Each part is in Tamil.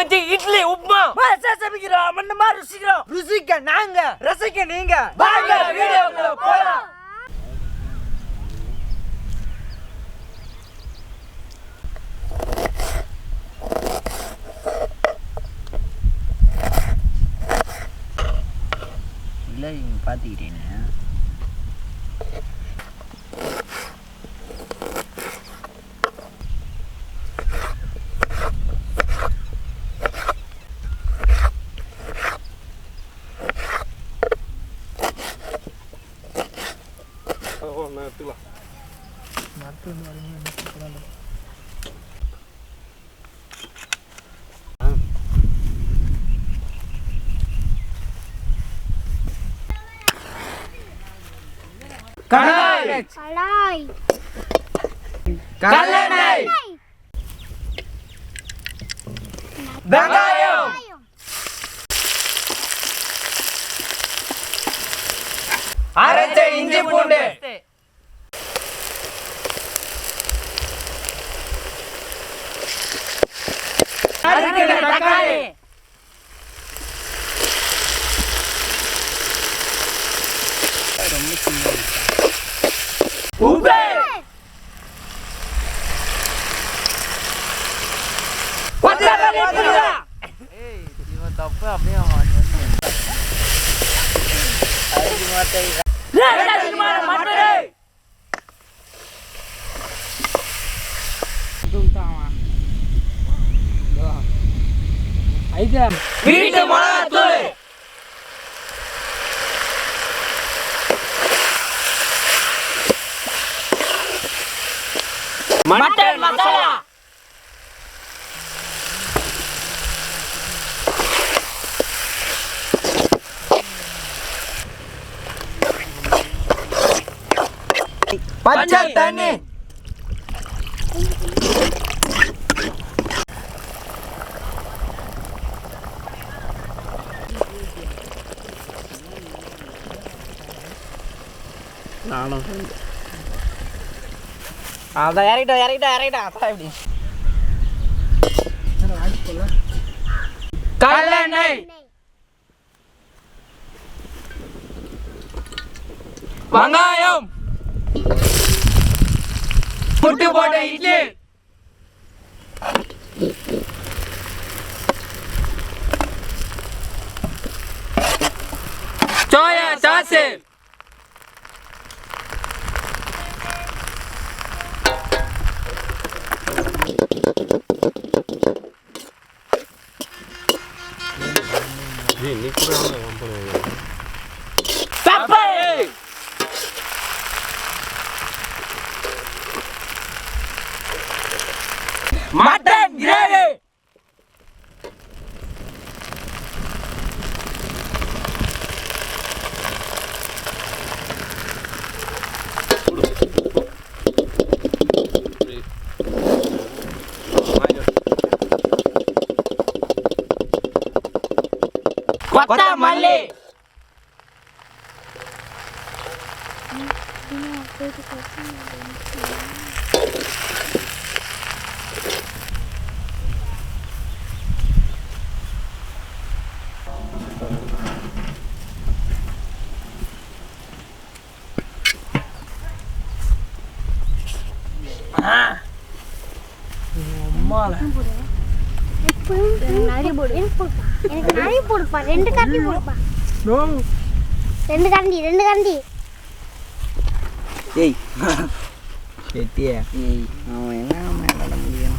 வச்சு இட்லி உப்புமா சமைக்கிறோம் மண்ணமா ருசிக்கிறோம். ருசிக்க நாங்க, ரசிக்க நீங்க. வாங்க வீடியோக்குள்ள போலாம். இல்லை நீங்கள் பார்த்துக்கிட்டீங்க. கடாய் கடாய் கல்லெண்ணெய் வெங்காயம் அரைச்ச இஞ்சி பூண்டு தக்காளி உப்பு தப்பு அப்படியே வீட்டு மிளகாத்தூள் மட்டன் மசாலா பச்சை தண்ணி நானும் அதான் இறக்கிட்டோம் அப்படி கல்லெண்ணெய் வெங்காயம் புட்டு போட்ட idli soya sauce mutton gravy கொத்தமல்லி எனக்கு நிறைய போடுப்பா. ரெண்டு கரண்டி போடுப்பா. ரெண்டு கரண்டி ஏய் செட்டியா ஏய் அவன் என்ன மேல முடியும்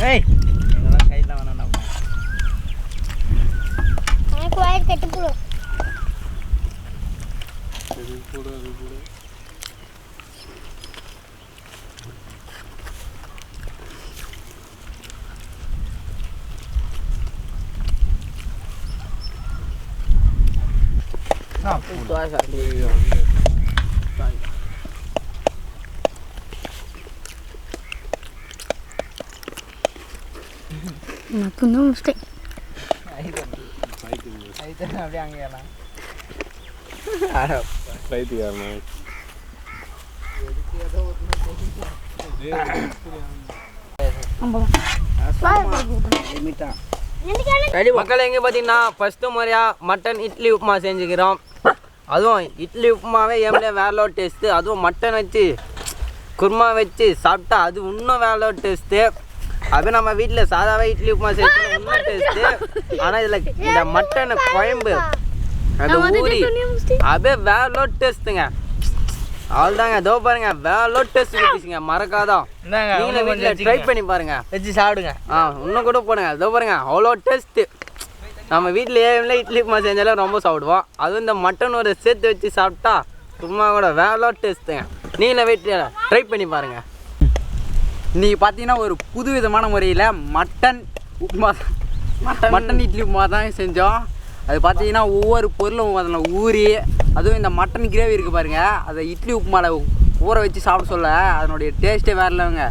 ஏய் இதெல்லாம் கையில வேணாம்டா எனக்கு வயர் கட்டி போடு. அது போடு அப்படியே அங்கே மக்கள் எங்கே பார்த்தீங்கன்னா ஃபஸ்ட்டு முறையாக மட்டன் இட்லி உப்புமா செஞ்சுக்கிறோம். அதுவும் இட்லி உப்புமாவே ஏம்லே வேற டேஸ்ட்டு. அதுவும் மட்டன் வச்சு குருமா வச்சு சாப்பிட்டா அது இன்னும் வேற டேஸ்ட்டு. அது நம்ம வீட்டில் சாதாவே இட்லி உப்புமா செஞ்சு இன்னும் டேஸ்ட்டு. ஆனால் இதில் இந்த மட்டன் குழம்பு அது ஊறி அப்படியே வேற டேஸ்ட்டுங்க. அவ்வளோதாங்க. இதோ பாருங்க வேற டேஸ்ட் ஊற்றிச்சுங்க. மறக்காதான் நீங்களும் வீட்டில் ட்ரை பண்ணி பாருங்க, வச்சு சாப்பிடுங்க. இன்னும் கூட போடுங்க. இதோ பாருங்க அவ்வளோ டேஸ்ட்டு. நம்ம வீட்டில் ஏம்ல இட்லி உப்புமா செஞ்சாலும் ரொம்ப சாப்பிடுவோம். அதுவும் இந்த மட்டன் ஒரு சேர்த்து வச்சு சாப்பிட்டா சும்மா கூட வேற டேஸ்ட்டுங்க. நீங்களும் வீட்டில் ட்ரை பண்ணி பாருங்க. இன்றைக்கி பார்த்தீங்கன்னா ஒரு புது விதமான முறையில் மட்டன் உப்புமா மட்டன் இட்லி உப்புமா தான் செஞ்சோம். அது பார்த்தீங்கன்னா ஒவ்வொரு பொருளும் அதில் ஊறி, அதுவும் இந்த மட்டன் கிரேவி இருக்குது பாருங்கள், அதை இட்லி உப்புமாவில் ஊற வச்சு சாப்பிட சொல்ல அதனுடைய டேஸ்ட்டே வேறு இல்லைங்க.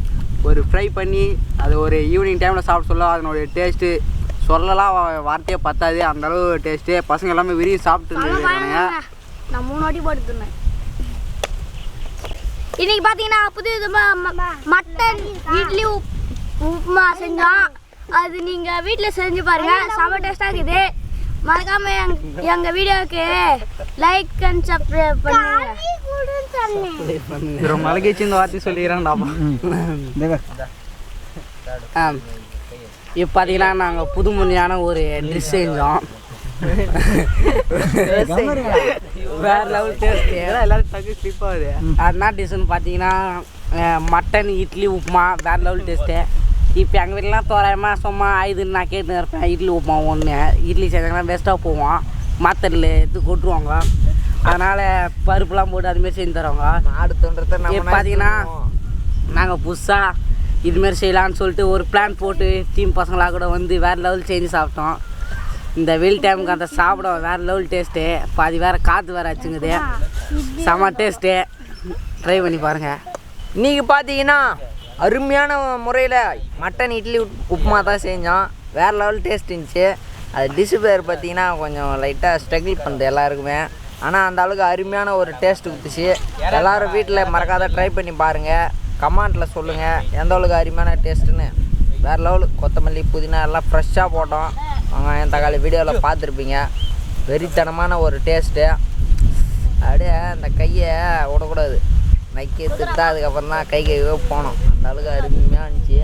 ஒரு ஃப்ரை பண்ணி அது ஒரு ஈவினிங் டைமில் சாப்பிட சொல்ல அதனுடைய டேஸ்ட்டு சொல்லலாம் வார்த்தையே பத்தாது. அந்தளவு டேஸ்ட்டு. பசங்க எல்லாமே விரும்பி சாப்பிட்டு இருக்கானுங்க. நான் 3 வாட்டி போட்டுருந்தேன். இன்னைக்கு பார்த்தீங்கன்னா புது மட்டன் இட்லி உப்புமா செஞ்சோம். அது நீங்கள் வீட்டில் செஞ்சு பாருங்கள், செம்ம டேஸ்ட்டாக இருக்குது. மறக்காம எங்கள் வீடியோவுக்கு லைக் அண்ட் சப்ஸ்கிரைப் பண்ணுங்க. ரொம்ப மலைக்கு இந்த வார்த்தை சொல்லிக்கிறேன்டா. இப்போ பார்த்தீங்கன்னா நாங்கள் புது முறையான ஒரு டிஷ் செஞ்சோம். வேற லெவல் டேஸ்ட். எல்லாரும் டக்கு ஸ்லிப் ஆகுது. என்ன டிஷ்ஷுன்னு பார்த்தீங்கன்னா மட்டன் இட்லி உப்புமா வேற லெவல் டேஸ்ட்டு. இப்போ எங்கள் வீட்டிலாம் தோராயமாக சும்மா இதுன்னு நான் கேட்டு இருப்பேன். இட்லி உப்புமா ஒன்று இட்லி செஞ்சாங்கன்னா வேஸ்ட்டாக போவோம், மாத்தரில் எடுத்து கொட்டுருவாங்க. அதனால் பருப்புலாம் போட்டு அதுமாரி செஞ்சு தருவாங்க. இப்போ பார்த்தீங்கன்னா நாங்கள் புதுசாக இதுமாரி செய்யலான்னு சொல்லிட்டு ஒரு பிளான் போட்டு டீம் பசங்களாக கூட வந்து வேறு லெவல் செஞ்சு சாப்பிட்டோம். இந்த வெயில் டைமுக்கு அந்த சாப்பிட வேறு லெவல் டேஸ்ட்டு. பாதி வேறு காற்று வேறு வச்சுங்குது. செம்ம டேஸ்ட்டு. ட்ரை பண்ணி பாருங்கள். இன்றைக்கி பார்த்தீங்கன்னா அருமையான முறையில் மட்டன் இட்லி உப்புமா தான் செஞ்சோம். வேறு லெவல் டேஸ்ட் இருந்துச்சு. அது டிஷ்ஷு பேர் பார்த்தீங்கன்னா கொஞ்சம் லைட்டாக ஸ்ட்ரகிள் பண்ணுது எல்லாருக்குமே. ஆனால் அந்த அளவுக்கு அருமையான ஒரு டேஸ்ட் கொடுத்துச்சு. எல்லோரும் வீட்டில் மறக்காத ட்ரை பண்ணி பாருங்கள். கமெண்ட்டில் சொல்லுங்கள் எந்த அளவுக்கு அருமையான டேஸ்ட்டுன்னு. வேறு லெவலு. கொத்தமல்லி புதினா எல்லாம் ஃப்ரெஷ்ஷாக போட்டோம். வெங்காயம் தக்காளி வீடியோவில் பார்த்துருப்பீங்க. வெறித்தனமான ஒரு டேஸ்ட்டு. அப்படியே அந்த கையை விடக்கூடாது, நக்கி எடுத்துட்டா அதுக்கப்புறம் தான் கை போனோம். அந்த அளவுக்கு அருமையாக இருந்துச்சு.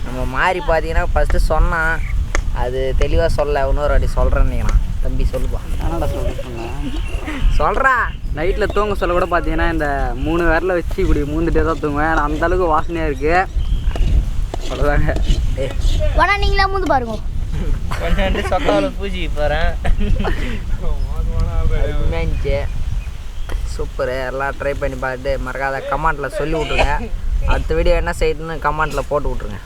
நம்ம மாதிரி பார்த்தீங்கன்னா ஃபஸ்ட்டு சொன்னால் அது தெளிவாக சொல்ல இன்னொரு வாட்டி சொல்கிறேன்னு தம்பி சொல்லுப்பா. என்னடா சொல்கிறா. நைட்டில் தூங்க சொல்ல கூட பார்த்தீங்கன்னா இந்த 3 விரல வச்சு இப்படி மூந்துட்டே தான் தூங்குவேன். அந்த அளவுக்கு வாசனையாக இருக்குது. அவ்வளோதாங்க. வேணா நீங்களே மூந்து பாருங்க. கொஞ்சம் சொக்காவில் பூஜி போகிறேன். இருந்துச்சு. சூப்பரு. எல்லாம் ட்ரை பண்ணி பார்த்துட்டு மறக்காத கமெண்ட்டில் சொல்லி விட்ருங்க. அடுத்த வீடியோ என்ன செய்யுதுன்னு கமெண்ட்டில் போட்டு விட்ருங்க.